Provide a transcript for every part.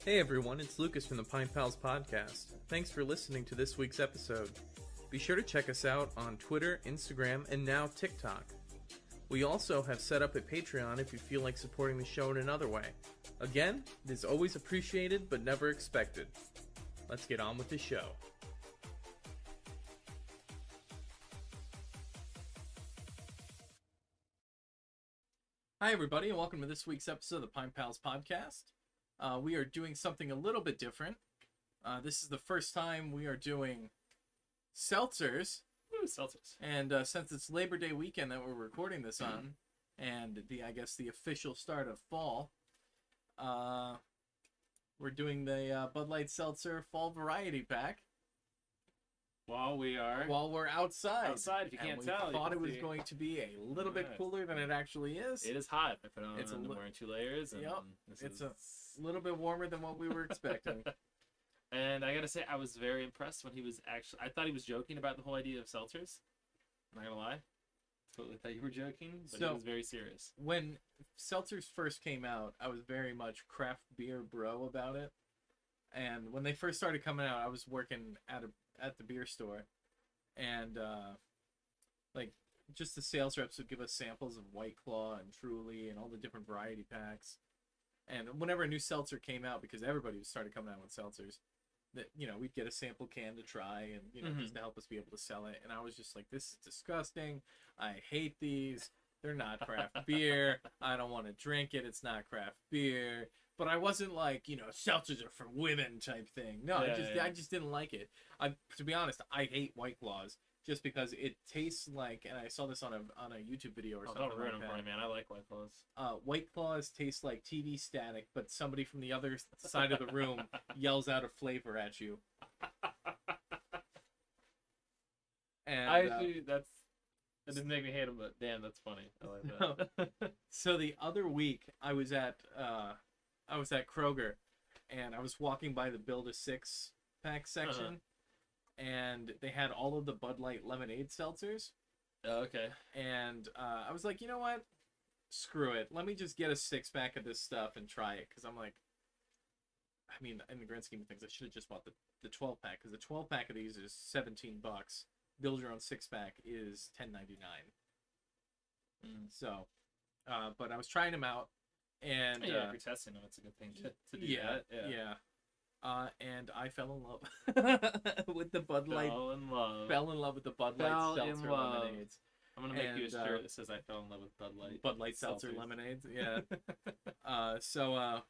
Hey everyone, it's Lucas from the Pint Pals Podcast. Thanks for listening to this week's episode. Be sure to check us out on Twitter, Instagram, and now TikTok. We also have set up a Patreon if you feel like supporting the show in another way. Again, it is always appreciated but never expected. Let's get on with the show. Hi everybody, and welcome to this week's episode of the Pint Pals Podcast. We are doing something a little bit different. This is the first time we are doing seltzers. Woo, seltzers. And since it's Labor Day weekend that we're recording this on, and the official start of fall, we're doing the Bud Light Seltzer Fall Variety Pack. While we're outside. Outside, if you can't tell. We thought it was going to be a little bit cooler than it actually is. It is hot. I put on I'm wearing 2 layers. And yep. It's a little bit warmer than what we were expecting. And I gotta say, I was very impressed when he was actually... I thought he was joking about the whole idea of seltzers. I'm not gonna lie. Totally thought you were joking, but he was very serious. When seltzers first came out, I was very much craft beer bro about it. And when they first started coming out, I was working at the beer store, and just the sales reps would give us samples of White Claw and Truly and all the different variety packs. And whenever a new seltzer came out, because everybody started coming out with seltzers, that we'd get a sample can to try, and just to help us be able to sell it. And I was just like, this is disgusting. I hate these. They're not craft beer. I don't want to drink it. It's not craft beer. But I wasn't like, seltzers are for women type thing. No, I just didn't like it. To be honest, I hate White Claws just because it tastes like, and I saw this on a YouTube video or something. Don't ruin them for me, man. I like White Claws. White Claws taste like TV static, but somebody from the other side of the room yells out a flavor at you. And that doesn't make me hate them, but damn, that's funny. I like that. So the other week, I was at Kroger, and I was walking by the Build-A-6 pack section, and they had all of the Bud Light lemonade seltzers. Oh, okay. And I was like, you know what? Screw it. Let me just get a 6-pack of this stuff and try it, because I'm like, I mean, in the grand scheme of things, I should have just bought the 12-pack, because the 12-pack of these is $17. Build your own 6-pack is $10.99. So, but I was trying them out. And if you're testing them, it's a good thing to do that. Yeah. And I fell in love with the Bud Light. Fell in love with the Bud Light Seltzer lemonades. I'm gonna make you a shirt that says "I fell in love with Bud Light." Bud Light Seltzer lemonades. Yeah. So I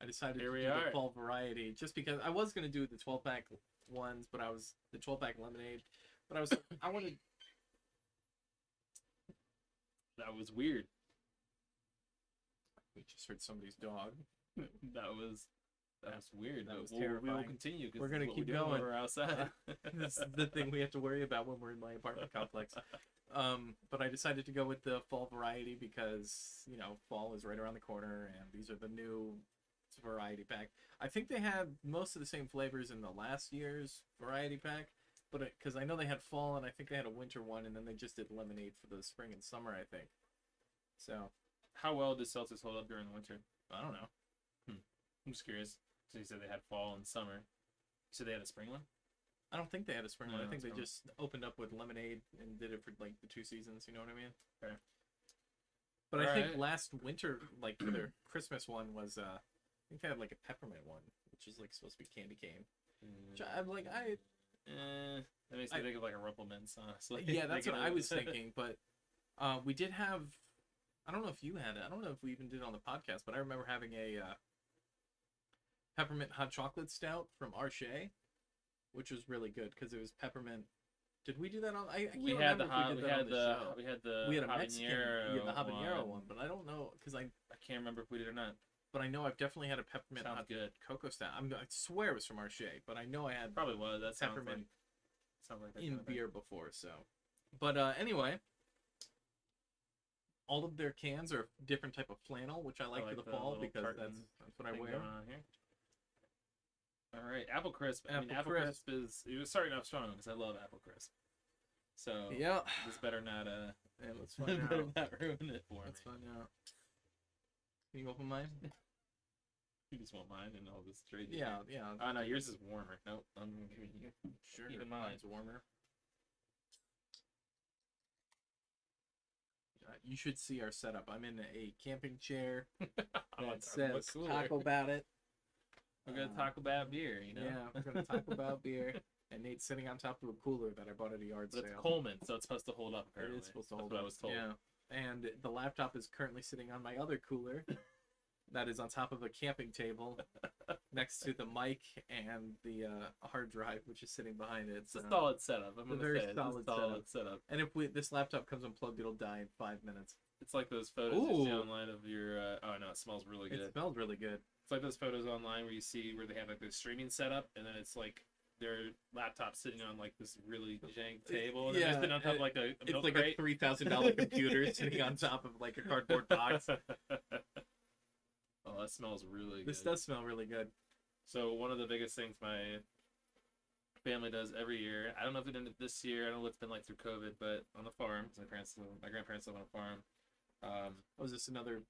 decided to do the fall variety just because I was gonna do the 12-pack ones, but the 12-pack lemonade. But I wanted. That was weird. We just heard somebody's dog. That was weird. That was terrifying. We will continue. We're gonna keep going. When we're outside. This is the thing we have to worry about when we're in my apartment complex. But I decided to go with the fall variety because fall is right around the corner, and these are the new variety pack. I think they had most of the same flavors in the last year's variety pack, but because I know they had fall and I think they had a winter one, and then they just did lemonade for the spring and summer, I think. So. How well does seltzers hold up during the winter? I don't know. I'm just curious. So you said they had fall and summer. You said they had a spring one? I don't think they had a spring one. I think they just opened up with lemonade and did it for like the 2 seasons. You know what I mean? Okay. But I think last winter, like for their Christmas one, was I think they had like a peppermint one, which is like supposed to be candy cane. Which I'm like that makes me think of like a Rumple Mints, honestly. Yeah, that's what I was thinking. But we did have. I don't know if you had it. I don't know if we even did it on the podcast, but I remember having a peppermint hot chocolate stout from Arche, which was really good because it was peppermint. Did we do that on? We had the habanero one, but I don't know because I can't remember if we did or not. But I know I've definitely had a peppermint hot cocoa stout. I swear it was from Arche, but I know I had probably was that peppermint sounds like that in beer before. So, but anyway. All of their cans are a different type of flannel, which I like for the fall because that's what I wear. All right, Apple Crisp. Apple Crisp is... It was starting off strong because I love Apple Crisp. So, yeah, this better not Yeah, let's find Better out. not ruin it for Let's me. find out. Can you open mine? You just want mine and all this trade. Yeah. Oh no, yours is warmer. Nope, I'm giving you. Sure. Even mine. Mine's warmer. You should see our setup. I'm in a camping chair that says Taco About It. We're gonna talk about beer, you know. Yeah, we're gonna talk about beer. And Nate's sitting on top of a cooler that I bought at a yard But sale. it's Coleman, so it's supposed to hold up. Apparently, It is supposed to That's hold what up. I was told. Yeah, and the laptop is currently sitting on my other cooler, that is on top of a camping table, next to the mic and the hard drive, which is sitting behind it. It's a solid setup. I'm gonna very say it's a solid setup. And if this laptop comes unplugged, it'll die in 5 minutes. It's like those photos you see online of your. Oh no, it smells really good. It smells really good. It's like those photos online where you see where they have like their streaming setup, and then it's like their laptop sitting on like this really jank table, and they're sitting on top of like a It's milk like crate. a $3,000 computer sitting on top of like a cardboard box. Oh, that smells really good. This does smell really good. So one of the biggest things my family does every year, I don't know if they did it this year, I don't know what it's been like through COVID, but on the farm, 'cause my grandparents live on a farm. Was this another?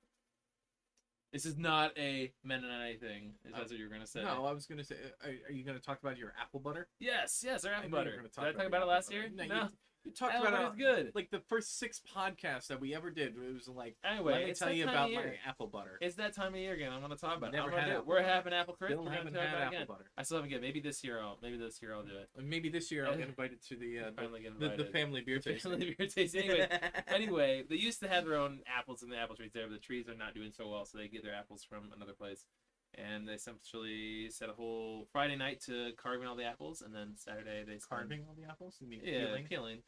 This is not a Mennonite thing. Is that what you were gonna say? No, I was gonna say, are you gonna talk about your apple butter? Yes, our I apple knew you were butter. gonna Did talk I talk about it your last apple year? butter. No. You talked Apple about butter's it good. like the first 6 podcasts that we ever did. It was like, Anyway, let me it's tell that you time about of year. my apple butter. It's that time of year again. I'm gonna talk about it. Never I'm gonna had do it. apple We're butter. having apple crisp. Still We're haven't gonna talk had about it apple again. butter. I still haven't get. Maybe this year I'll do it. Maybe this year I'll get invited to the Finally get the invited. family beer tasting. Family beer tasting. Anyway, they used to have their own apples in the apple trees there, but the trees are not doing so well, so they get their apples from another place. And they essentially set a whole Friday night to carving all the apples, and then Saturday they spend... Carving all the apples? You mean Yeah, peeling?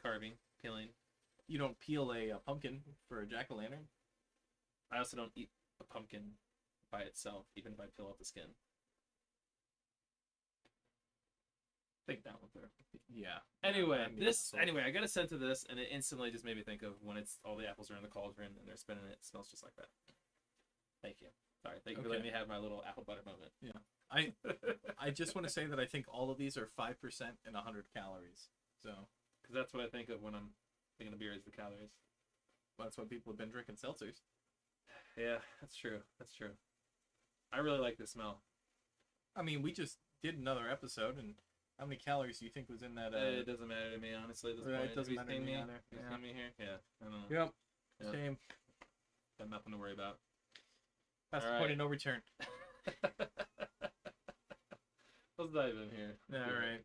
peeling. You don't peel a pumpkin for a jack-o'-lantern? I also don't eat a pumpkin by itself, even if I peel off the skin. Think that one through. Yeah. Anyway, I mean, I got a scent of this, and it instantly just made me think of when it's all the apples are in the cauldron and they're spinning it. It smells just like that. Thank you. Sorry, thank you for letting me have my little apple butter moment. Yeah. I just want to say that I think all of these are 5% and 100 calories. So, because that's what I think of when I'm thinking of beer is the calories. that's why people have been drinking seltzers. Yeah, that's true. That's true. I really like the smell. I mean, we just did another episode, and how many calories do you think was in that? It doesn't matter to me, honestly. At this point. It doesn't matter to me either. You Yeah. see me here? Yeah, I don't know. Yep. Same. Got nothing to worry about. That's the All point right. of no return. Let's dive in here. All right.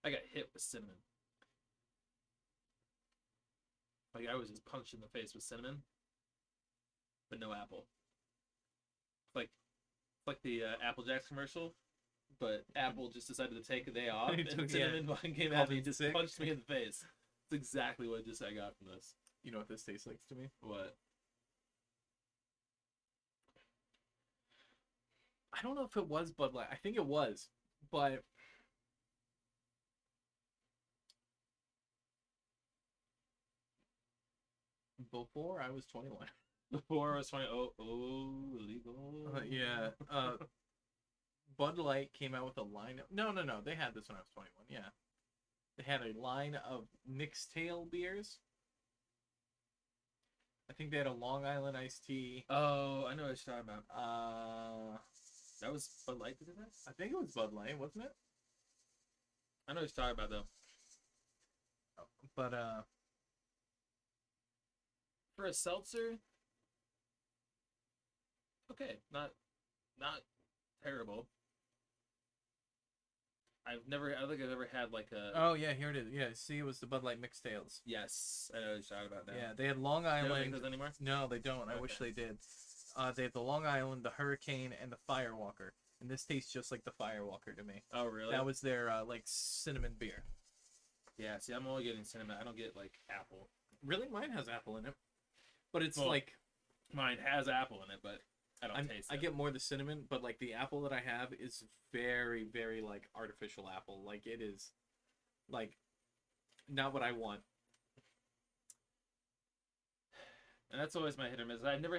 I got hit with cinnamon. Like I was just punched in the face with cinnamon, but no apple. It's like the Apple Jacks commercial, but Apple just decided to take a day off, and cinnamon came out and just punched me in the face. That's exactly what I got from this. You know what this tastes like to me? What? I don't know if it was Bud Light. I think it was, but before I was 21. Before I was 20. Oh, illegal. Yeah. Bud Light came out with a line of... No. They had this when I was 21, yeah. They had a line of mixed tail beers. I think they had a Long Island iced tea. Oh, I know what you're talking about. That was Bud Light that did that? I think it was Bud Light, wasn't it? I know what you're talking about, though. But, for a seltzer, okay, not terrible. I don't think I've ever had like a... Oh, yeah, here it is. Yeah, see, it was the Bud Light mixed tails. Yes, I know what you're talking about now. Yeah, they had Long They don't Island. make those anymore? No, they don't. I wish they did. They have the Long Island, the Hurricane, and the Firewalker. And this tastes just like the Firewalker to me. Oh, really? That was their, like, cinnamon beer. Yeah, see, I'm only getting cinnamon. I don't get, like, apple. Really? Mine has apple in it. But it's Well, like... Mine has apple in it, but I don't taste it. I get more the cinnamon, but, like, the apple that I have is very, very, like, artificial apple. Like, it is, like, not what I want. And that's always my hit or miss. I don't think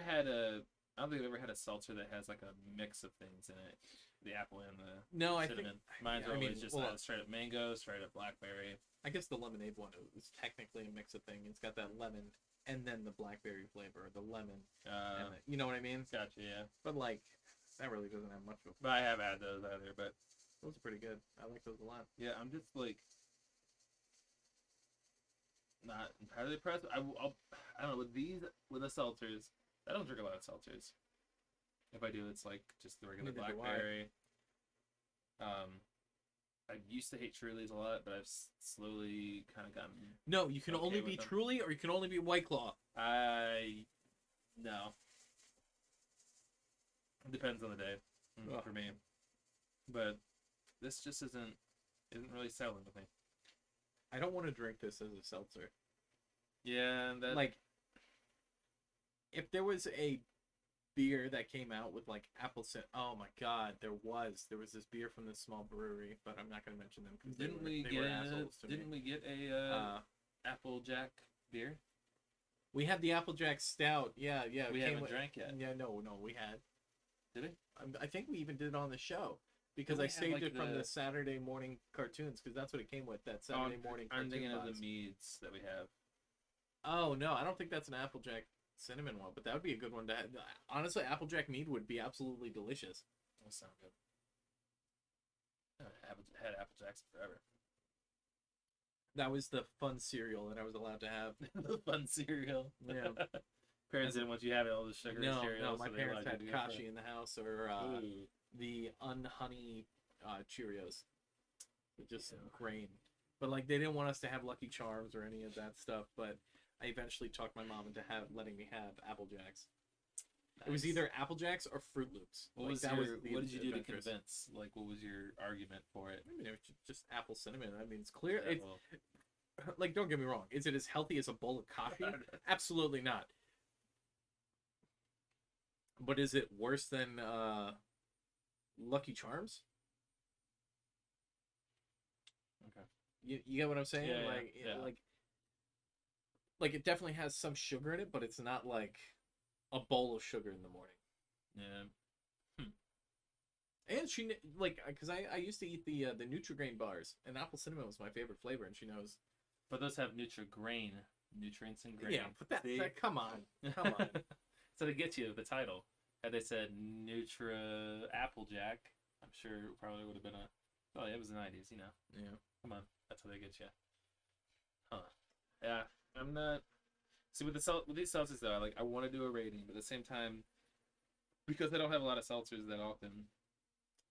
I've ever had a seltzer that has, like, a mix of things in it. the apple and the No, I cinnamon. think Mine's I always mean, just well, straight up mango, straight up blackberry. I guess the lemonade one is technically a mix of thing. It's got that lemon and then the blackberry flavor, the lemon, and you know what I mean? Gotcha, yeah. But like, that really doesn't have much of. But I have had those either. But Those are pretty good. I like those a lot. yeah, I'm just like not entirely impressed. I don't know with the seltzers. I don't drink a lot of seltzers. If I do, it's like just the regular Neither do I. blackberry. I used to hate Trulies a lot, but I've slowly kind of gotten. No, you can Okay only with be them. Truly or you can only be White Claw. No. It depends on the day Ugh. for me. But this just isn't really selling with me. I don't want to drink this as a seltzer. Yeah, that Like, if there was a beer that came out with like apple cinnamon, oh my god, there was this beer from this small brewery, but I'm not going to mention them because they were assholes to didn't me. we get a Applejack beer? We had the Applejack Stout. Yeah, We it came haven't drank yet. Yeah, no, we had. Did we? I think we even did it on the show because we I have, saved like, it from the- the Saturday morning cartoons because that's what it came with. That Saturday morning I'm cartoon. thinking of vibes. the meads that we have. Oh no, I don't think that's an Applejack cinnamon one, but that would be a good one to have. Honestly, Applejack mead would be absolutely delicious. That sound good. I haven't had Applejacks forever. That was the fun cereal that I was allowed to have. The fun cereal. Yeah. Parents didn't want you having all the sugar No, cereals. my so they parents allowed had you to go for Kashi it. in the house or Ooh. the unhoney Cheerios. They're just Ew. grain. But like they didn't want us to have Lucky Charms or any of that stuff, but I eventually talked my mom into letting me have Apple Jacks. It was Nice. either Apple Jacks or Fruit Loops. What Like, was that your, was the what did you do to adventurous. convince? Like, what was your argument for it? I mean, it was just apple cinnamon. I mean, it's clear. Yeah, It's well, like, don't get me wrong. Is it as healthy as a bowl of coffee? Absolutely not. But is it worse than Lucky Charms? Okay. You get what I'm saying? Yeah, like, yeah. like it definitely has some sugar in it, but it's not like a bowl of sugar in the morning. Yeah. And she like because I used to eat the Nutri-Grain bars, and apple cinnamon was my favorite flavor, and she knows. But those have Nutri-Grain, nutrients and grain. Yeah, but See? come on, come on. So to get you the title, had they said Nutra Applejack, I'm sure it probably would have been a. Oh, it was the 90s, you know. Yeah. Come on, that's how they get you. Huh? Yeah, I'm not. See with these seltzers though, I want to do a rating, but at the same time, because I don't have a lot of seltzers that often,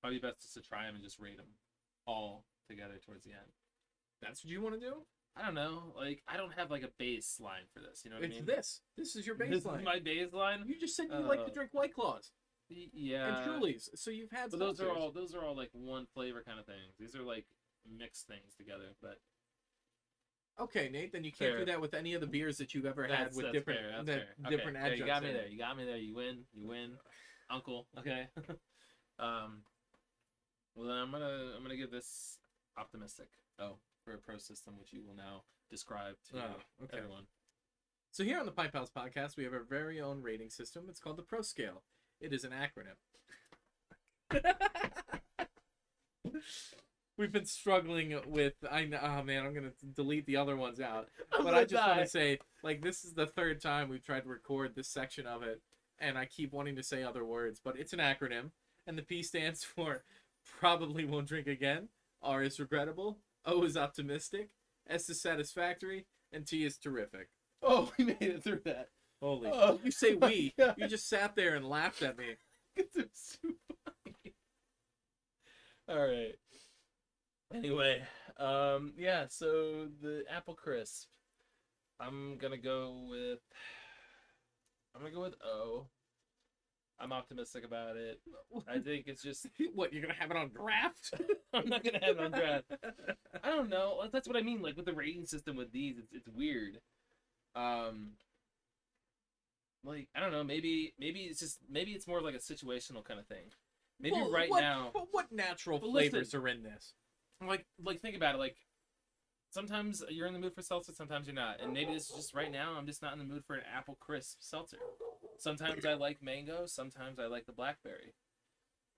probably best just to try them and just rate them all together towards the end. That's what you want to do? I don't know, I don't have a baseline for this. You know what I mean? This. This is your This baseline. is my baseline. You just said you like to drink White Claws Yeah. and Trulies, so you've had. But those are seltzers. all one flavor kind of things. These are mixed things together, but. Okay, Nate. Then you can't Fair. do that with any of the beers that you've ever had with different fair, that's that fair. different Okay, adjuncts. you got me in there. it. You got me there. You win, Uncle. Okay. Well then I'm gonna give this optimistic. Oh, for a pro system, which you will now describe to okay. everyone. So here on the Pint Pals Podcast, we have our very own rating system. It's called the Pro Scale. It is an acronym. We've been struggling with. Oh man, I'm gonna delete the other ones out. But I just want to say, this is the third time we've tried to record this section of it, and I keep wanting to say other words, but it's an acronym, and the P stands for probably won't drink again. R is regrettable. O is optimistic. S is satisfactory, and T is terrific. Oh, we made it through that. Holy! Oh, You say we. God. You just sat there and laughed at me. It's so funny. All right. Anyway, yeah. So the apple crisp, I'm gonna go with O. I'm optimistic about it. I think it's just. What, you're gonna have it on draft? I'm not gonna have it on draft. I don't know. That's what I mean. With the rating system with these, it's weird. I don't know. Maybe it's more of a situational kind of thing. Maybe now. But what natural But flavors listen. are in this? Think about it. Sometimes you're in the mood for seltzer, sometimes you're not. And maybe this is just right now, I'm just not in the mood for an apple crisp seltzer. Sometimes I like mango, sometimes I like the blackberry.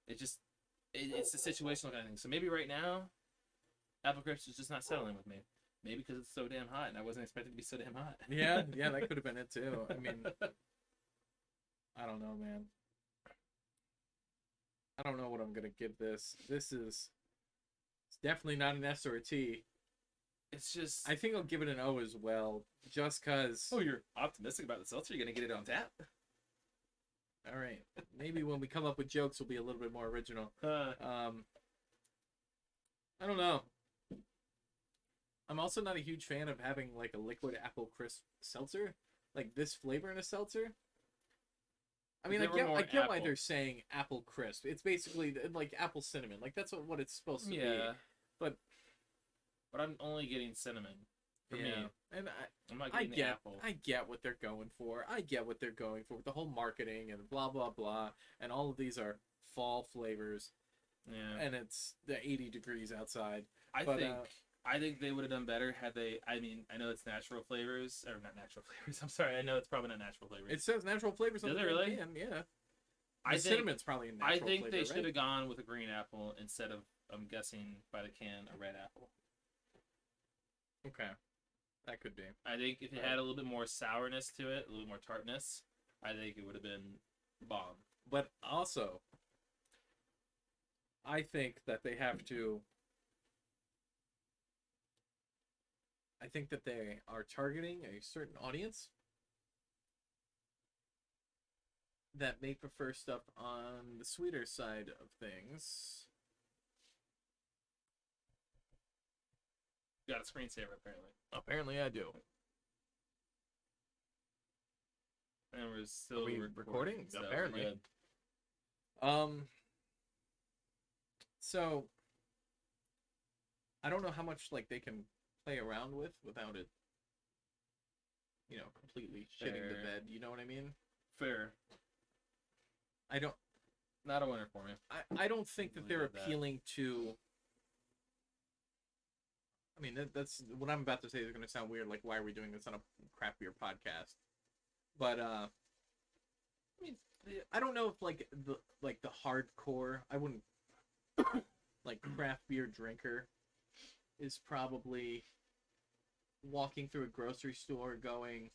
It just, it's a situational kind of thing. So maybe right now, Apple Crisp is just not settling with me. Maybe because it's so damn hot, and I wasn't expecting it to be so damn hot. Yeah, that could have been it too. I mean, I don't know, man. I don't know what I'm gonna give this. It's definitely not an S or a T. It's just. I think I'll give it an O as well, just cause. Oh, you're optimistic about the seltzer. You're gonna get it on tap. All right, maybe when we come up with jokes, we'll be a little bit more original. I don't know. I'm also not a huge fan of having like a liquid apple crisp seltzer, like this flavor in a seltzer. I mean, I get why they're saying apple crisp. It's basically like apple cinnamon. Like that's what it's supposed to be. But I'm only getting cinnamon for me. And I'm not getting the apple. I get what they're going for. I get what they're going for with the whole marketing and blah blah blah. And all of these are fall flavors. Yeah. And it's the 80 degrees outside. I think they would have done better had they. I mean, I know it's natural flavors, or not natural flavors. I'm sorry. I know it's probably not natural flavors. It says natural flavors on the really? can, yeah. I think cinnamon's probably a natural flavor, I think they should right? have gone with a green apple instead of, I'm guessing by the can, a red apple. Okay. That could be. I think if it had a little bit more sourness to it, a little more tartness, I think it would have been bomb. But also, I think that they have to. I think that they are targeting a certain audience that may prefer stuff on the sweeter side of things. You got a screensaver, apparently. Apparently, I do. And we're still recording? So Apparently. Good. So I don't know how much like they can play around with without it, completely shitting the bed. You know what I mean? Fair. Not a winner for me. I don't think that they're appealing to. I mean, that's what I'm about to say is going to sound weird. Like, why are we doing this on a craft beer podcast? But I mean, I don't know if like the hardcore. I wouldn't like craft beer drinker is probably walking through a grocery store going,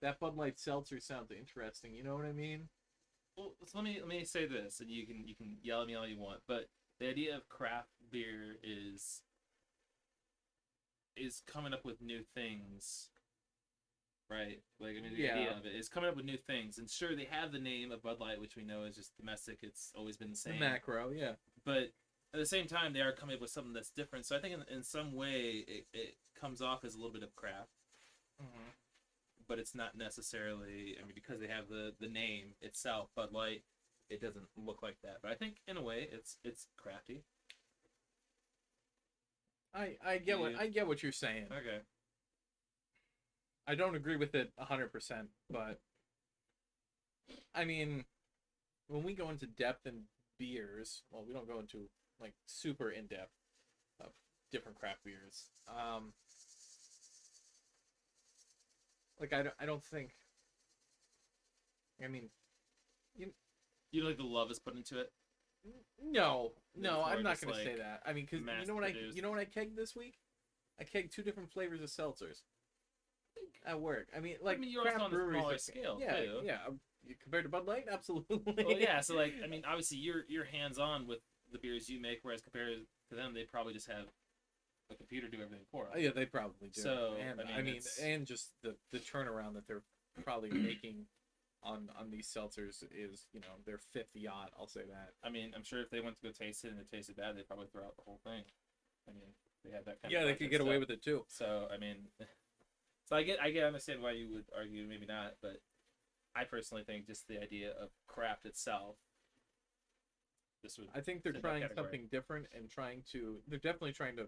that Bud Light Seltzer sounds interesting. You know what I mean? Well, so let me say this, and you can yell at me all you want, but the idea of craft beer is coming up with new things, right? Like, I mean, the idea of it is coming up with new things. And sure, they have the name of Bud Light, which we know is just domestic. It's always been the same. The macro, yeah. But at the same time, they are coming up with something that's different. So I think in some way, it comes off as a little bit of craft. Mm-hmm. But it's not necessarily, I mean, because they have the name itself, Bud Light, it doesn't look like that. But I think, in a way, it's crafty. I get what you're saying. Okay. I don't agree with it 100%, but I mean, when we go into depth in beers, well, we don't go into like super in depth of different craft beers. Like I don't think. I mean, you like the love is put into it. No, I'm not going to like say that. I mean, because you know what I kegged this week? I kegged 2 different flavors of seltzers at work. I mean, like you're craft also on a breweries. smaller scale. Yeah, too. yeah. Compared to Bud Light, absolutely. Well, yeah. So like, I mean, obviously you're hands on with the beers you make, whereas compared to them, they probably just have a computer do everything for them. Oh, yeah, they probably do. So and I mean and just the turnaround that they're probably making on these seltzers is, their 5th yacht. I'll say that. I mean, I'm sure if they went to go taste it and it tasted bad, they'd probably throw out the whole thing. I mean, they have that kind of. Yeah, they could get away with it too. So I mean, so I understand why you would argue maybe not, but I personally think just the idea of craft itself. I think they're trying something different and they're definitely trying to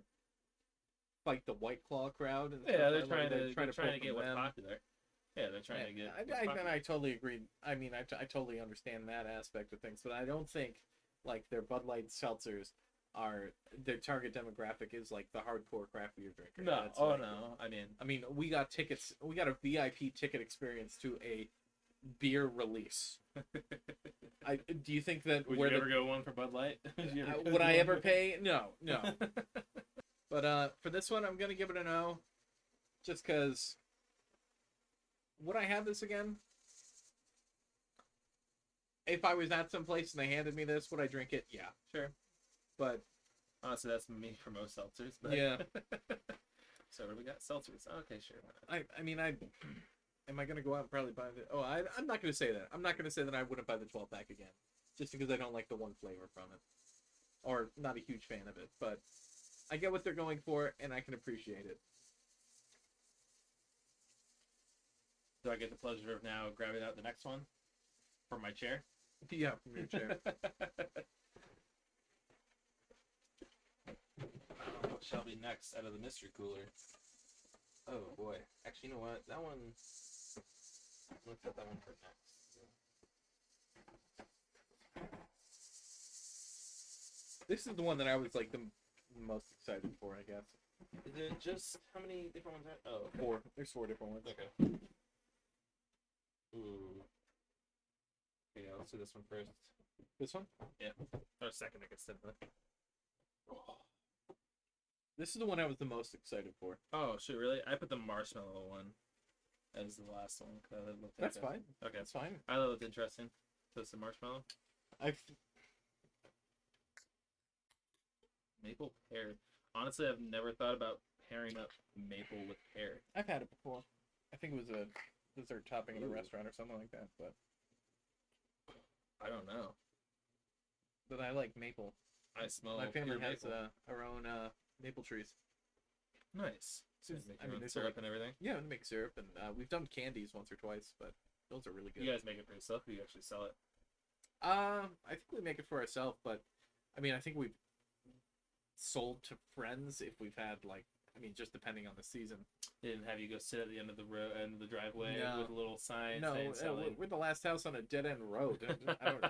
fight the White Claw crowd. And yeah, they're trying to get what's popular. Yeah, they're trying to get. I totally agree. I mean, I totally understand that aspect of things, but I don't think like their Bud Light seltzers are their target demographic is like the hardcore craft beer drinker. No, no. I mean, we got tickets. We got a VIP ticket experience to a beer release. Do you think that Would where you ever go one for Bud Light? would I ever pay? No. But for this one, I'm gonna give it a no, just because. Would I have this again? If I was at some place and they handed me this, would I drink it? Yeah, Sure. but Honestly, that's me for most seltzers. But... yeah. So what do we got? Seltzers. Okay, sure. I mean, am I gonna go out and probably buy it? Oh, I'm not gonna say that. I'm not gonna say that I wouldn't buy the 12-pack again, just because I don't like the one flavor from it, or not a huge fan of it. But I get what they're going for, and I can appreciate it. Do I get the pleasure of now grabbing out the next one from my chair? Yeah, from your chair. What shall be next out of the mystery cooler? Oh boy. Actually, you know what? That one. Let's set that one for next. This is the one that I was like the most excited for, I guess. Is it just how many different ones are? Oh, okay. 4. There's 4 different ones. Okay. Ooh. Okay, yeah, let's do this one first. This one? Yeah. Or second, I guess. This is the one I was the most excited for. Oh, shoot, really? I put the marshmallow one as the last one. That's fine. Okay. That's fine. I thought it looked interesting. So it's the marshmallow. Maple pear. Honestly, I've never thought about pairing up maple with pear. I've had it before. I think it was a dessert topping at a restaurant or something like that, but I don't know. But I like maple. I smell My family pure has maple. our own maple trees. Nice. So Seems- make I your mean, own there's syrup like- and everything. Yeah, we make syrup, and we've done candies once or twice, but those are really good. You guys make it for yourself, or you actually sell it? I think we make it for ourselves, but I mean, I think we've sold to friends if we've had just depending on the season. They didn't have you go sit at the end of the end of the driveway No. with a little sign No, saying selling. we're the last house on a dead end road.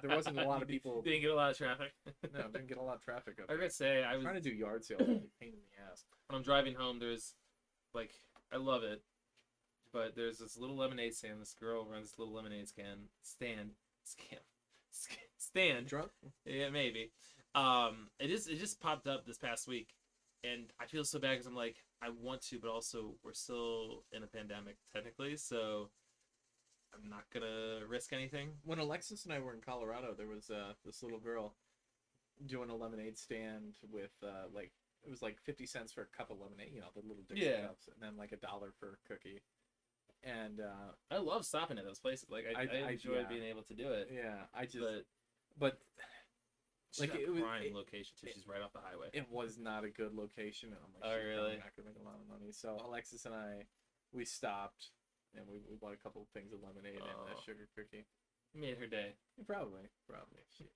There wasn't a lot of people. Didn't get a lot of traffic. No, didn't get a lot of traffic up I there. gotta say, I was Trying to do yard sales is a pain in the ass. when I'm driving home. There's I love it, but there's this little lemonade stand. This girl runs this little lemonade stand. Drunk? Yeah, maybe. It just popped up this past week, and I feel so bad because I'm like, I want to, but also we're still in a pandemic technically, so I'm not gonna risk anything. When Alexis and I were in Colorado, there was this little girl doing a lemonade stand with it was like 50 cents for a cup of lemonade, the little Dixie cups, and then like $1 for a cookie. And I love stopping at those places. Like I enjoy being able to do it. Yeah, But like it it was prime location too. She's right off the highway. it was not a good location, and I'm like, Oh, "Shit, really? I'm not gonna make a lot of money." So Alexis and we stopped, and we bought a couple of things of lemonade and a Oh. sugar cookie. You made her day. Probably. Shit.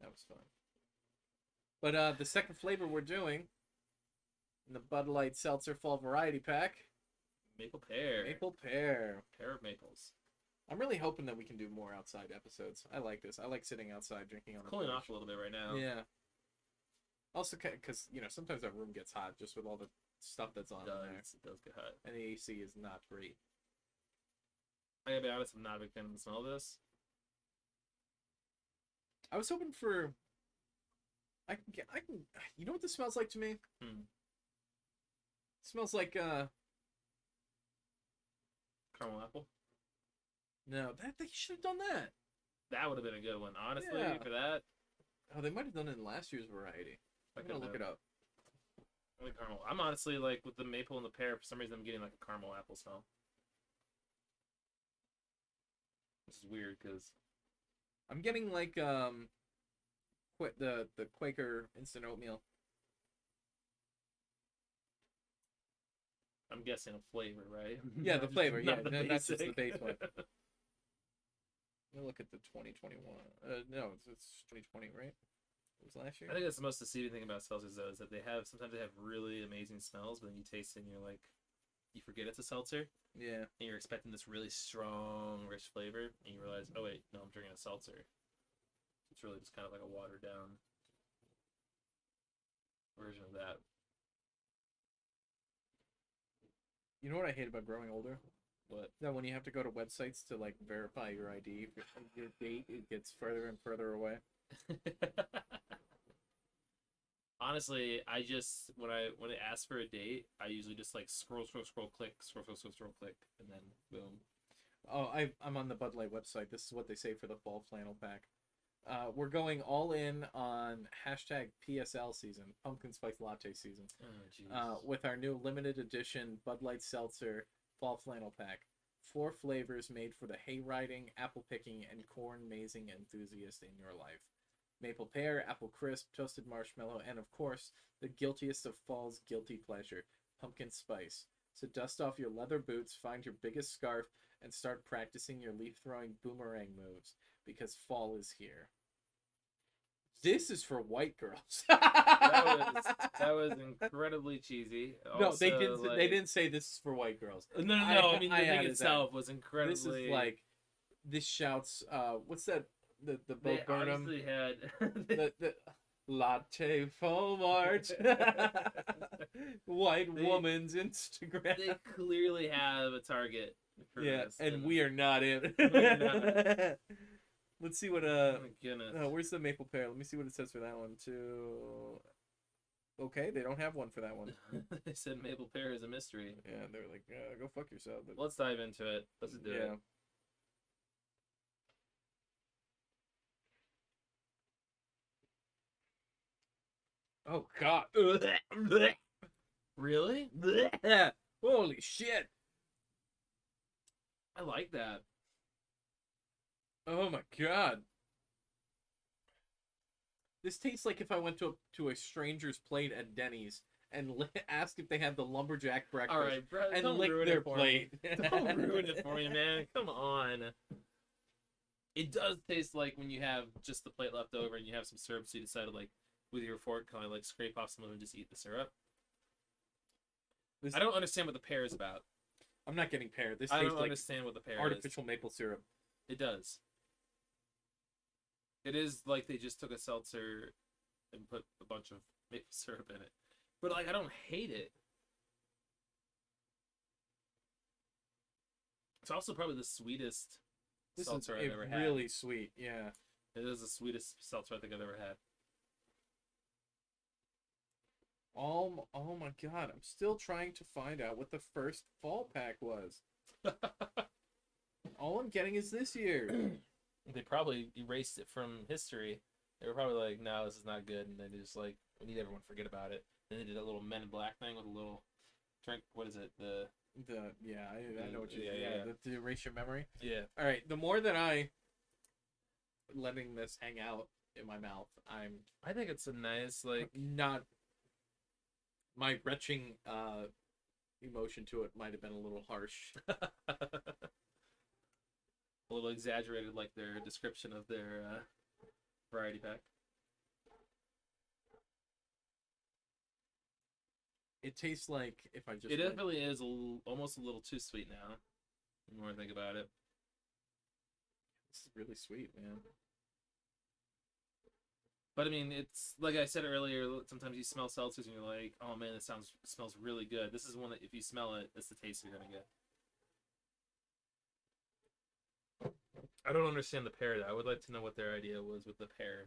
That was fun. But the second flavor we're doing, in the Bud Light Seltzer Fall Variety Pack, Maple pear. Maple Pear. Pear of maples. I'm really hoping that we can do more outside episodes. I like this. I like sitting outside drinking on a Cooling porch. off a little bit right now. Yeah. Also, because sometimes our room gets hot just with all the stuff that's on in there, It does get hot. and the AC is not great. I gotta be honest, I'm not a big fan of the smell of this. I was hoping for. I can. You know what this smells like to me? Hmm. It smells like Caramel apple. No, they should have done that. That would have been a good one, honestly. Yeah. For that, Oh, they might have done it in last year's variety. I'm gonna look it up. I like caramel. I'm honestly like with the maple and the pear. For some reason, I'm getting like a caramel apple smell. This is weird because I'm getting like the Quaker instant oatmeal. I'm guessing a flavor, right? Yeah, the flavor. Yeah, Not the that's just the basic. base one. Let me look at the 2021. No, it's 2020, right? It was last year. I think that's the most deceiving thing about seltzers, though, is that sometimes they have really amazing smells, but then you taste it and you're like, you forget it's a seltzer, Yeah. and you're expecting this really strong, rich flavor, and you realize, oh wait, no, I'm drinking a seltzer. It's really just kind of like a watered down version of that. You know what I hate about growing older? What? That when you have to go to websites to like verify your ID, if your date it gets further and further away. Honestly, I just when I ask for a date, I usually just like scroll, click, scroll, click, and then boom. Oh, I'm on the Bud Light website. This is what they say for the fall flannel pack. We're going all in on hashtag PSL season, pumpkin spice latte season, Oh, jeez. with our new limited edition Bud Light Seltzer Fall flannel pack. 4 flavors made for the hay riding, apple picking, and corn mazing enthusiast in your life. Maple pear, apple crisp, toasted marshmallow, and of course, the guiltiest of fall's guilty pleasure, pumpkin spice. So dust off your leather boots, find your biggest scarf, and start practicing your leaf-throwing boomerang moves, because fall is here. This is for white girls. That was incredibly cheesy. No, they Also, didn't. like... They didn't say this is for white girls. No. I mean, the thing itself was incredibly. This is like, this shouts. What's that? The Bo Burnham. They had the latte forward. White woman's Instagram. They clearly have a target for this, and we are not in. We're not. Let's see what Oh my goodness. where's the maple pear? Let me see what it says for that one too. Okay, they don't have one for that one. They said maple pear is a mystery. Yeah, they're like, go fuck yourself. But... Let's dive into it. Let's do it. Oh God. Really? Holy shit. I like that. Oh my God. This tastes like if I went to a stranger's plate at Denny's and asked if they had the lumberjack breakfast. All right, bro. And Don't lick ruin their it for plate. me. Don't ruin it for me, man. Come on. It does taste like when you have just the plate left over and you have some syrup, so you decide to like with your fork kind of like scrape off some of it and just eat the syrup. I don't understand what the pear is about. I'm not getting pear. This I tastes don't like understand what the pear artificial maple syrup. It does. It is like they just took a seltzer and put a bunch of maple syrup in it. But like I don't hate it. It's also probably the sweetest seltzer I've ever had. Really sweet, yeah. It is the sweetest seltzer I think I've ever had. Oh my God, I'm still trying to find out what the first fall pack was. All I'm getting is this year. They probably erased it from history. They were probably like, no, this is not good. And they just like, we need everyone to forget about it. Then they did that little Men in Black thing with a little drink. What is it? I know what you the erase your memory. Yeah. All right, the more that I letting this hang out in my mouth, I think it's a nice like not my retching emotion to it might have been a little harsh. a little exaggerated, like their description of their variety pack. It tastes like if I just. It definitely is almost a little too sweet now. The more I think about it. This is really sweet, man. But I mean, it's like I said earlier. Sometimes you smell seltzers and you're like, "Oh man, it smells really good." This is one that if you smell it, it's the taste you're gonna get. I don't understand the pear. I would like to know what their idea was with the pear.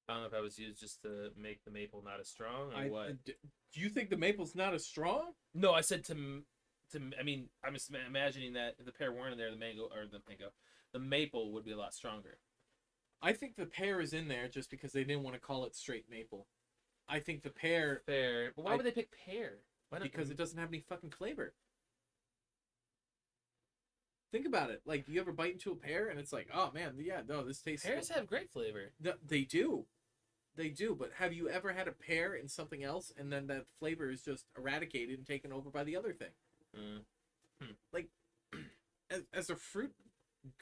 I don't know if that was used just to make the maple not as strong or what. Do you think the maple's not as strong? No, I said I mean, I'm just imagining that if the pear weren't in there, the maple would be a lot stronger. I think the pear is in there just because they didn't want to call it straight maple. I think the pear... Fair. But why would they pick pear? Why not? Because it doesn't have any fucking flavor. Think about it. Like, you ever bite into a pear and it's like, oh man, yeah, no, this tastes... Pears have great flavor. They do. They do, but have you ever had a pear in something else and then that flavor is just eradicated and taken over by the other thing? Like, as a fruit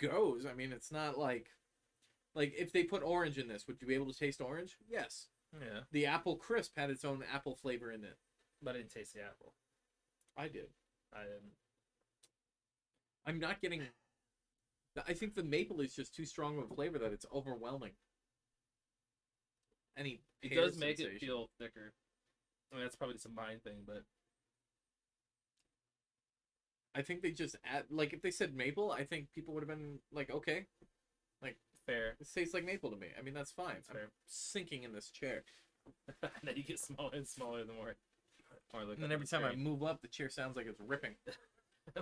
goes, I mean, it's not like if they put orange in this, would you be able to taste orange? Yes. Yeah. The apple crisp had its own apple flavor in it. But I didn't taste the apple. I did. I didn't. I'm not getting... I think the maple is just too strong of a flavor that it's overwhelming. It does make it feel thicker. I mean, that's probably just a mind thing, but I think they just add, like, if they said maple, I think people would have been like, okay, like, Fair. it tastes like maple to me. I mean, that's fine. That's I'm fair. sinking in this chair. And then you get smaller and smaller the more I look And then up every at the time I screen. move up, the chair sounds like it's ripping.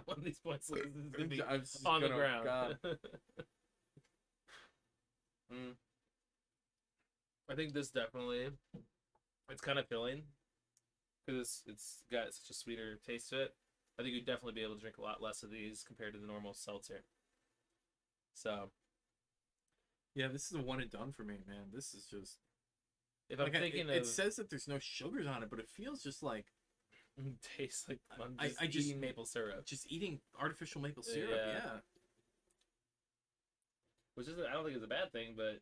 One of these points is gonna be I'm just on the gonna- ground. God. I think this definitely, it's kind of filling because it's got such a sweeter taste to it. I think you'd definitely be able to drink a lot less of these compared to the normal seltzer. So Yeah, this is a one and done for me, man. This is just. if I'm Like, thinking it of says that there's no sugars on it, but it feels just like tastes like I'm I- just I just- eating maple syrup, just eating artificial maple syrup. Yeah. Yeah. which is I don't think is a bad thing, but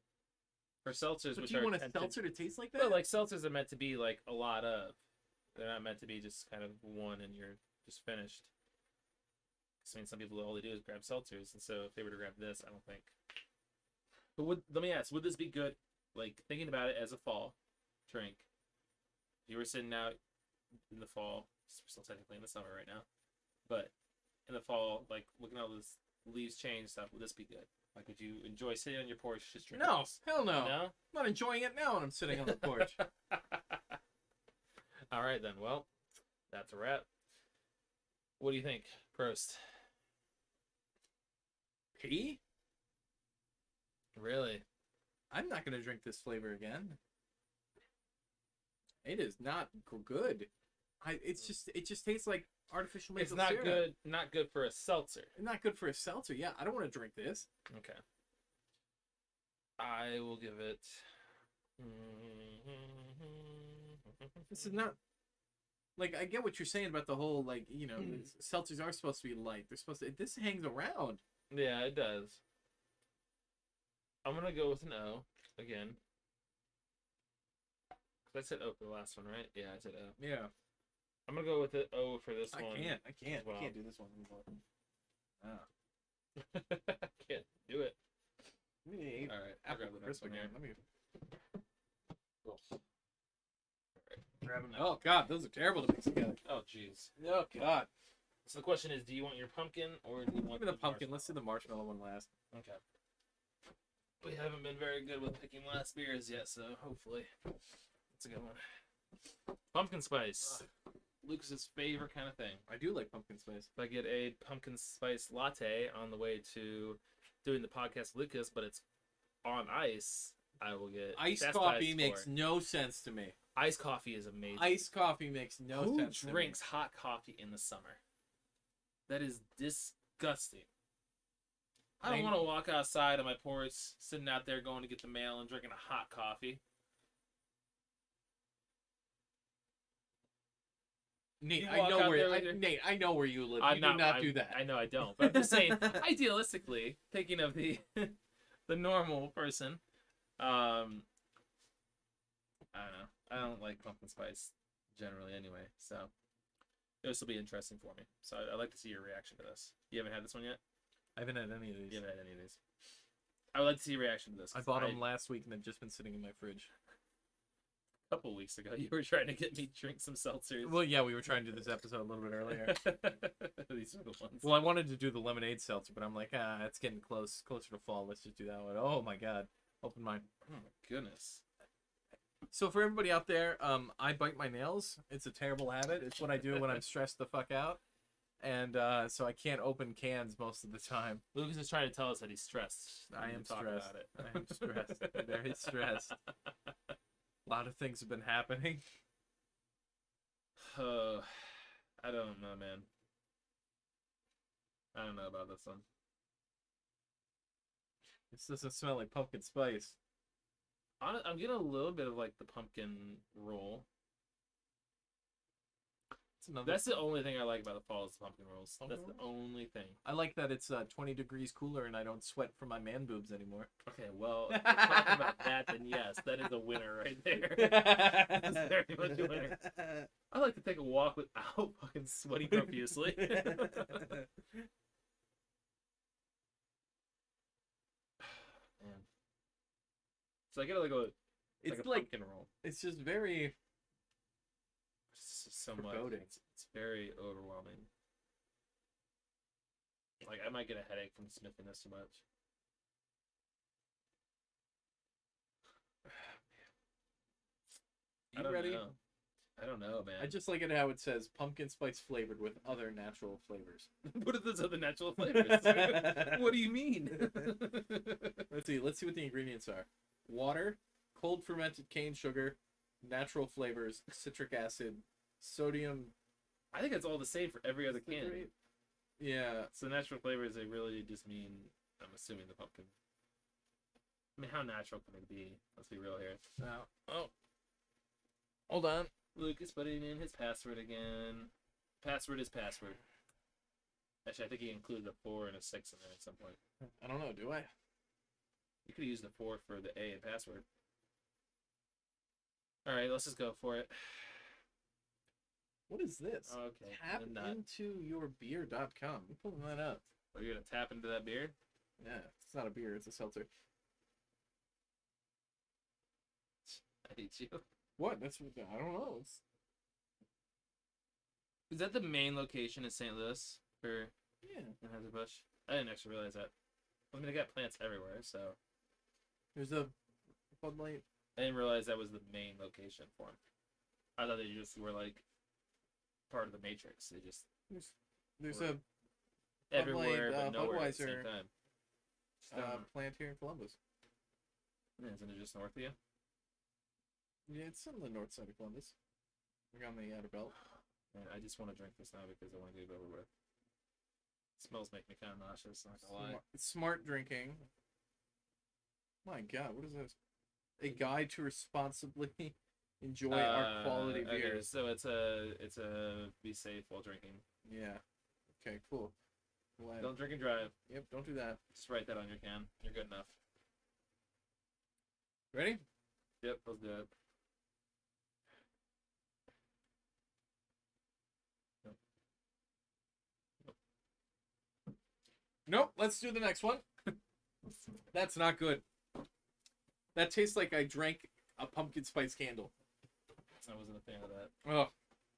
for seltzers, But which do you are want a tend to- seltzer to taste like that? But like seltzers are meant to be like a lot of. They're not meant to be just kind of one and you're just finished. I mean, some people all they do is grab seltzers, and so if they were to grab this, I don't think. But let me ask: would this be good? Like thinking about it as a fall drink. If you were sitting out in the fall, we're still technically in the summer right now, but in the fall, like looking at all this leaves change stuff, would this be good? Like, would you enjoy sitting on your porch just drinking? No, this? hell no. No. I'm not enjoying it now when I'm sitting on the porch. All right, then. Well, that's a wrap. What do you think, Prost? Pee? Really? I'm not gonna drink this flavor again. It is not good. It just tastes like artificial maple It's not syrup. good. Not good for a seltzer. Not good for a seltzer. Yeah, I don't want to drink this. Okay. I will give it. This is not. Like, I get what you're saying about the whole, like, you know, seltzers are supposed to be light. They're supposed to. This hangs around. Yeah, it does. I'm gonna go with an O again. 'Cause I said O for the last one, right? Yeah, I said O. Yeah. I'm gonna go with an O for this I one. can't as well. do this one anymore. Ah. I can't do it. Let me All right, I'll apple grab the crisp next one again. here. Let me grab them. Oh God, those are terrible to mix together. Oh, jeez. Oh God. So the question is, do you want your pumpkin or do you want Give me the pumpkin. Let's do marshmallow? the marshmallow one last. Okay. We haven't been very good with picking last beers yet, so hopefully it's a good one. Pumpkin spice. Lucas's favorite kind of thing. I do like pumpkin spice. If I get a pumpkin spice latte on the way to doing the podcast with Lucas, but it's on ice, I will get Iced that's what I coffee makes score. no sense to me. Iced coffee is amazing. Iced coffee makes no Who sense drinks hot coffee in the summer? That is disgusting. I don't want to walk outside on my porch, sitting out there going to get the mail and drinking a hot coffee. to me. Nate, You I walk know out where there with your- Nate, I know where you live. I'm You do not do that. I know I don't. But I'm just saying, idealistically, thinking of the the normal person, I don't know. I don't like pumpkin spice generally anyway, so this will be interesting for me. So I'd like to see your reaction to this. You haven't had this one yet? I haven't had any of these. You haven't had any of these. I would like to see your reaction to this. I 'cause bought them last week and they've just been sitting in my fridge. a couple weeks ago. You were trying to get me to drink some seltzers. Well, yeah, we were trying to do this episode a little bit earlier. These are the ones. Well, I wanted to do the lemonade seltzer, but I'm like, it's getting closer to fall. Let's just do that one. Oh my God, open mine. Oh my goodness. So for everybody out there, I bite my nails. It's a terrible habit. It's what I do when I'm stressed the fuck out, and so I can't open cans most of the time. Lucas is trying to tell us that he's stressed. I when am you talk stressed. about it. I am stressed. Very stressed. A lot of things have been happening. I don't know, man. I don't know about this one. This doesn't smell like pumpkin spice. I'm getting a little bit of like the pumpkin roll. It's another. That's the only thing I like about the fall is the pumpkin rolls. Pumpkin That's the rolls? only thing. I like that it's 20 degrees cooler and I don't sweat from my man boobs anymore. Okay, well, if we're talking about that, then yes, that is a winner right there. That's very much a winner. I like to take a walk without fucking sweating profusely. Man. So I get like a It's like a like pumpkin roll. it's just very. It's just so much. Foreboding. It's very overwhelming. Like, I might get a headache from sniffing this too much. You ready? Know. I don't know, man. I just like it how it says pumpkin spice flavored with other natural flavors. What are those other natural flavors? What do you mean? Let's see what the ingredients are. Water, cold fermented cane sugar, natural flavors, citric acid, sodium. I think it's all the same for every other can. Yeah. So natural flavors, they really just mean, I'm assuming, the pumpkin. I mean, how natural can it be? Let's be real here. Now, hold on. Luke is putting in his password again. Password is password. Actually, I think he included a 4 and a 6 in there at some point. I don't know, do I? You could use the 4 for the A in password. Alright, let's just go for it. What is this? Okay. Tap into yourbeer.com. You pulling that up. Are you going to tap into that beer? Yeah, it's not a beer, it's a seltzer. I hate you. What? That's what I don't know. Is that the main location in St. Louis for Anheuser-Busch? I didn't actually realize that. I mean, they got plants everywhere, so. There's a Bud Light. I didn't realize that was the main location for them. I thought they just were like part of the Matrix. They just there's a everywhere Light, but nowhere at the Budweiser, same time. plant here in Columbus. Isn't it just north of you? Yeah, it's on the north side of Columbus. We're on the outer belt. Man, I just want to drink this now because I want to get it over with. It smells make me kind of nauseous, not gonna lie. Smart drinking. My God, what is this? A guide to responsibly enjoy our quality beer. Okay, so it's a be safe while drinking. Yeah. Okay, cool. Don't drink and drive. Yep, don't do that. Just write that on your can. You're good enough. Ready? Yep, let's do it. Nope, let's do the next one. That's not good. That tastes like I drank a pumpkin spice candle. I wasn't a fan of that. Oh,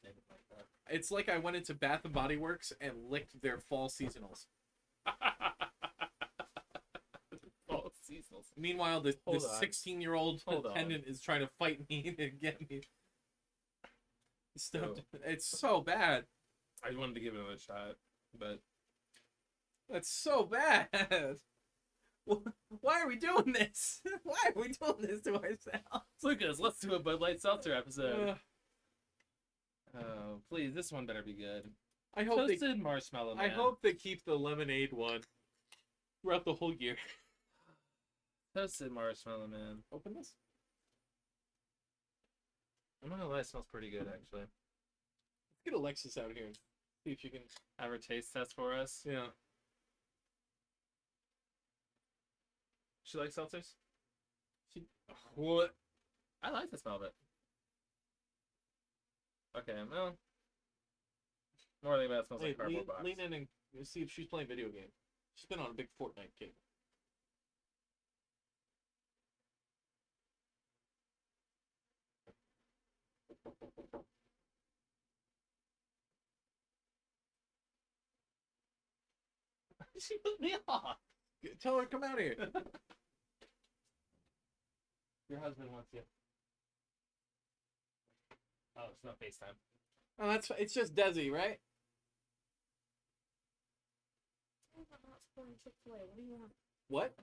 Didn't like that. it's like I went into Bath and Body Works and licked their fall seasonals. Fall seasonals. Meanwhile, this Hold on. 16-year-old Hold on. attendant is trying to fight me and get me. So- It's so bad. I wanted to give it another shot, but That's so bad. Why are we doing this? Why are we doing this to ourselves? Lucas, let's do a Bud Light Seltzer episode. Uh, Oh, please, this one better be good. I hope Toasted marshmallow, man. I hope they keep the lemonade one throughout the whole year. Toasted marshmallow, man. Open this. I'm not gonna lie, it smells pretty good, actually. Let's get Alexis out here and see if you can. Have her taste test for us. Yeah. She likes seltzers? What? I like the smell of it. Okay, well. More than that, smells like cardboard box. Lean in and see if she's playing video games. She's been on a big Fortnite kick. She put me off. Tell her to come out here. Your husband wants you. Oh, it's not FaceTime. Oh, it's just Desi, right? We're talking about not supporting Chick-fil-A. What do you want? What?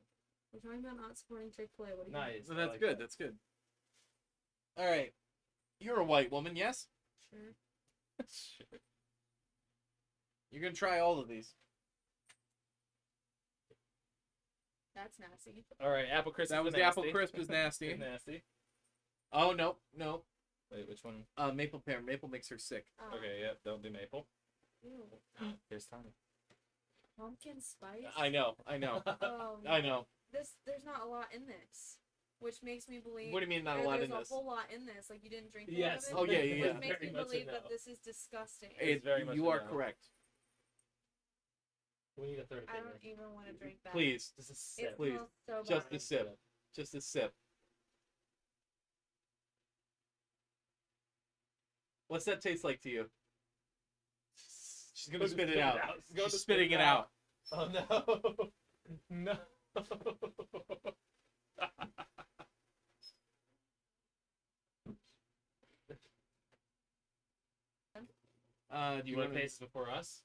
We're talking about not supporting Chick-fil-A. What do you want? Nice. So I that's like good. that. That's good. All right. You're a white woman, yes? Sure. Sure. You're gonna try all of these. That's nasty. All right, apple crisp. That was the apple crisp is nasty. It's nasty. Oh no, no. Wait, which one? Maple pear. Maple makes her sick. Oh, Okay, yeah, don't do maple. Ew. Here's Tommy. Pumpkin spice. I know. Oh, I know. There's not a lot in this, which makes me believe. What do you mean not a or lot there's in this? a whole lot in this. Like you didn't drink. Yes. A lot of it, Oh, yeah. Which makes Very me much a believe no. that this is disgusting. It's very much You a are no. correct. We need a third I opinion. don't even want to drink that. Please, Just a It sip. please. smells so Just bad. a sip. Just a sip. What's that taste like to you? She's gonna spit it out. She's going to She's spitting it out. Oh no. No. Do You want to taste before us?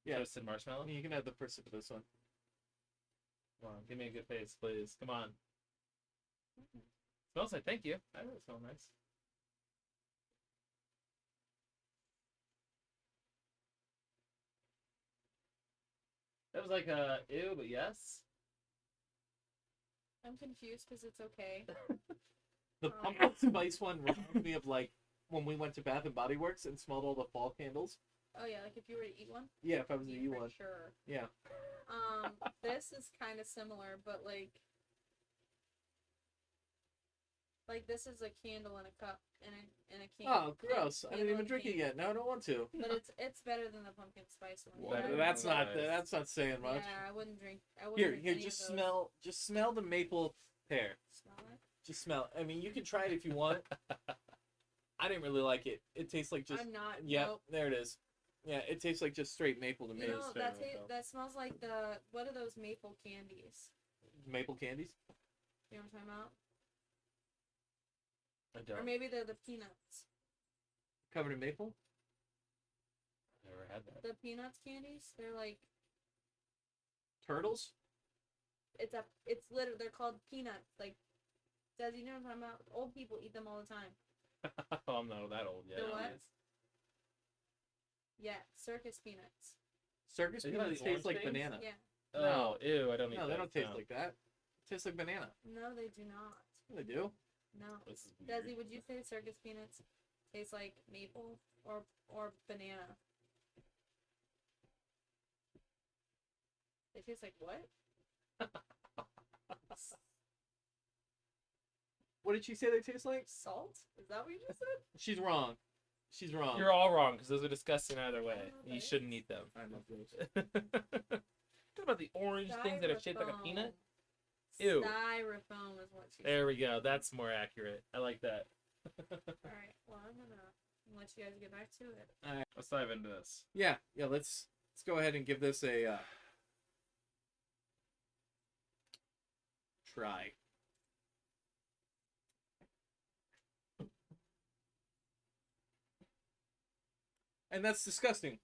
Yeah. Toasted marshmallow? You can have the first sip of this one. Come on, give me a good face, please. Come on. Smells like, thank you. That really smells nice. That was like ew, but yes. I'm confused because it's okay. The pumpkin spice one reminds me of like when we went to Bath and Body Works and smelled all the fall candles. Oh yeah, like if you were to eat one. Yeah, if I was to Yeah, eat for one. sure. Yeah. This is kind of similar, but like this is a candle in a cup in a can. Oh, gross! I didn't candle even in a drink it can. yet. No, I don't want to. But it's better than the pumpkin spice one. What? Yeah, That's not Nice. that's not saying much. Yeah, I wouldn't drink. I wouldn't Here, drink here, any just of those. smell the maple pear. Smell it. Just smell. I mean, you can try it if you want. I didn't really like it. It tastes like just. I'm not. Yeah, Nope. there it is. Yeah, it tastes like just straight maple to me. You know, fair enough, though. that smells like what are those maple candies? Maple candies. You know what I'm talking about? I don't. Or maybe they're the peanuts. Covered in maple. Never had that. The peanuts candies. They're like Turtles. it's literally they're called peanuts. Like, does you know what I'm talking about? Old people eat them all the time. Oh, I'm not that old yet. The what? Yes. Yeah, circus peanuts. Circus Is it like peanuts the taste orange like things? banana. Yeah. Oh, ew! I don't eat No, that. they don't taste No. like that. It tastes like banana. No, they do not. They do. No. This is weird. Desi, would you say circus peanuts taste like maple or banana? They taste like what? What did she say they taste like? Salt? Is that what you just said? She's wrong. She's wrong. You're all wrong because those are disgusting either way. I don't know You those. shouldn't eat them. I love those. What about the orange things that are shaped like a peanut? Ew. Styrofoam is what she There said. we go. That's more accurate. I like that. Alright, well I'm gonna let you guys get back to it. Let's dive into this. Yeah. Let's go ahead and give this a try. And that's disgusting.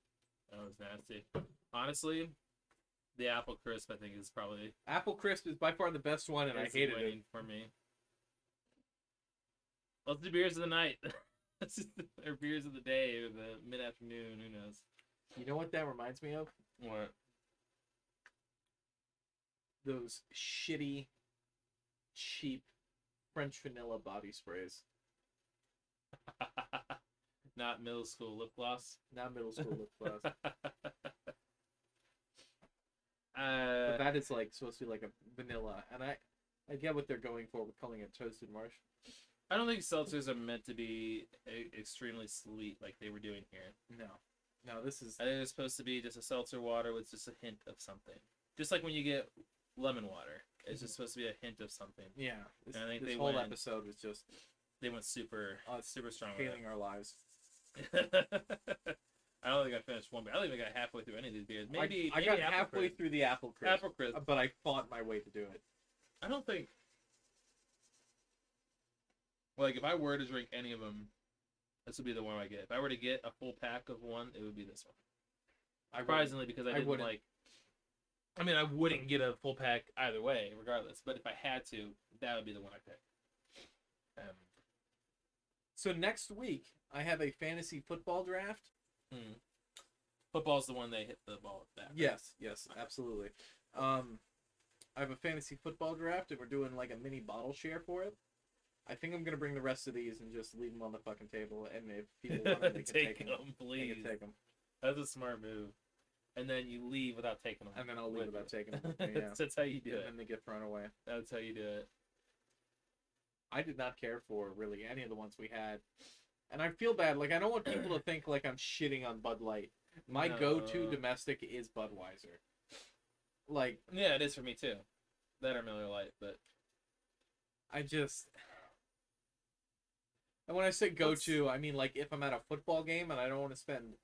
That was nasty. Honestly, the apple crisp I think is probably Apple crisp is by far the best one, and I is hated it. winning for me. Let's do beers of the night. Or beers of the day or the mid afternoon. Who knows? You know what that reminds me of? What? Those shitty, cheap French vanilla body sprays. Not middle school lip gloss. Not middle school lip gloss. But uh, that is like supposed to be like a vanilla, and I get what they're going for with calling it toasted marsh. I don't think seltzers are meant to be extremely sweet like they were doing here. No, this is I think it's supposed to be just a seltzer water with just a hint of something. Just like when you get lemon water, it's just supposed to be a hint of something. yeah. This, And I think this they whole went- episode was just They went super, us super strong. with hailing our lives. it. I don't think I finished one beer. I don't even got halfway through any of these beers. Maybe I got maybe Apple halfway Crisp. through the apple crisp, Apple crisp. but I fought my way to do it. I don't think. Like if I were to drink any of them, this would be the one I get. If I were to get a full pack of one, it would be this one. I wouldn't. Surprisingly, because I didn't wouldn't. like. I mean, I wouldn't get a full pack either way, regardless. But if I had to, that would be the one I pick. So next week I have a fantasy football draft. Football's the one they hit the ball with that. Yes, absolutely. I have a fantasy football draft, and we're doing like a mini bottle share for it. I think I'm gonna bring the rest of these and just leave them on the fucking table, and if people want them, they can take them. They please. can take them, That's a smart move. And then you leave without taking them. and then I'll leave with without you. taking them. Yeah. That's how you do And it. then they get thrown away. That's how you do it. I did not care for really any of the ones we had, and I feel bad. Like I don't want people to think like I'm shitting on Bud Light. My No. go-to domestic is Budweiser. Like Yeah, it is for me too. That or Miller Lite, but I just, and when I say go-to, I mean like if I'm at a football game and I don't want to spend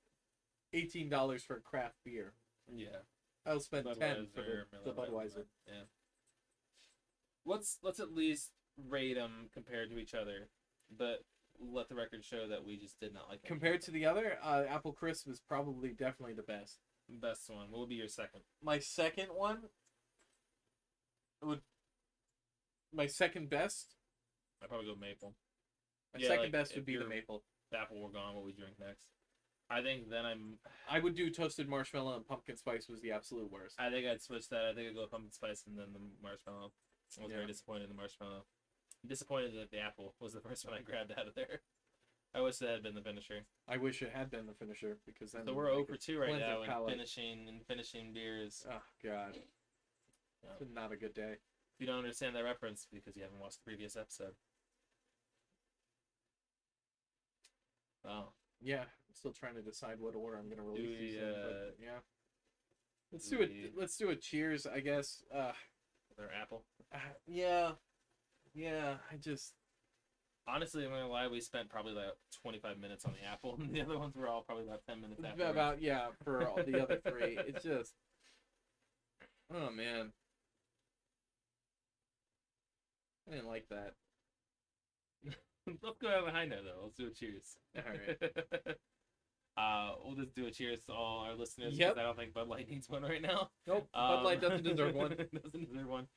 $18 for a craft beer. yeah. I'll spend 10 for Budweiser, the Miller Lite. Budweiser. Yeah. Let's at least rate them compared to each other, but let the record show that we just did not like them. Compared to the other, Apple Crisp is probably definitely the best. Best one. What would be your second? My second one would. My second best. I'd probably go maple. My Yeah, second like, best if would be the you're- maple. If Apple were gone, what would we drink next? I think then I would do toasted marshmallow and pumpkin spice was the absolute worst. I think I'd switch that. I think I'd go pumpkin spice and then the marshmallow. I was Yeah. very disappointed in the marshmallow. Disappointed that the apple was the first one I grabbed out of there. I wish that had been the finisher. I wish it had been the finisher because then. So we're I 0 could for 2 right cleanse now our in palate. finishing beers. Oh God, Yeah. it's not a good day. If you don't understand that reference, because you haven't watched the previous episode. Wow. Yeah, I'm still trying to decide what order I'm gonna release we, these in, but yeah. Let's do do it. we- Let's do a cheers, I guess. Their apple. Yeah. I just. Honestly, I'm not gonna lie, we spent probably like 25 minutes on the apple, and the other ones were all probably about 10 minutes after. About for all the other three. It's just. Oh man. I didn't like that. Let's go out on a high note, though. Let's do a cheers. All right. We'll just do a cheers to all our listeners, Yep. because I don't think Bud Light needs one right now. Nope. Bud Light doesn't deserve one. Doesn't deserve one.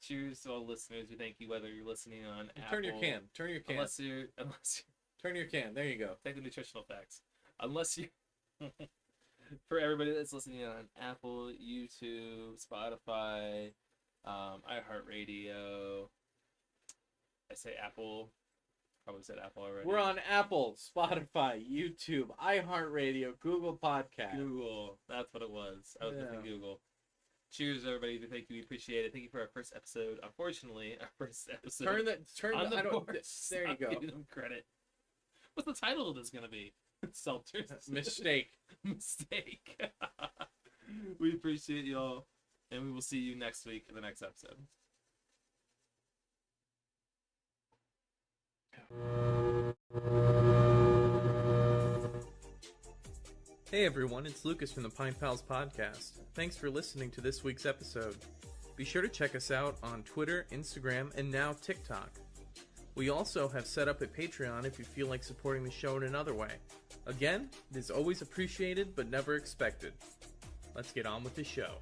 Cheers to all listeners. We thank you whether you're listening on Apple. Turn your can. Turn your can. Unless you Turn your can. There you go. take the nutritional facts. Unless you, for everybody that's listening on Apple, YouTube, Spotify, iHeartRadio. I say Apple. Probably said Apple already. We're on Apple, Spotify, YouTube, iHeartRadio, Google Podcast. Google. That's what it was. I was thinking Yeah. Google. Cheers, everybody. Thank you. We appreciate it. Thank you for our first episode. Unfortunately, our first episode. Turn on the. the I don't, board. there you Stop go. giving them credit. What's the title of this gonna be? Seltzers. Mistake. Mistake. We appreciate y'all, and we will see you next week in the next episode. Hey everyone, it's Lucas from the Pint Pals Podcast. Thanks for listening to this week's episode. Be sure to check us out on Twitter, Instagram, and now TikTok. We also have set up a Patreon if you feel like supporting the show in another way. Again, it is always appreciated but never expected. Let's get on with the show.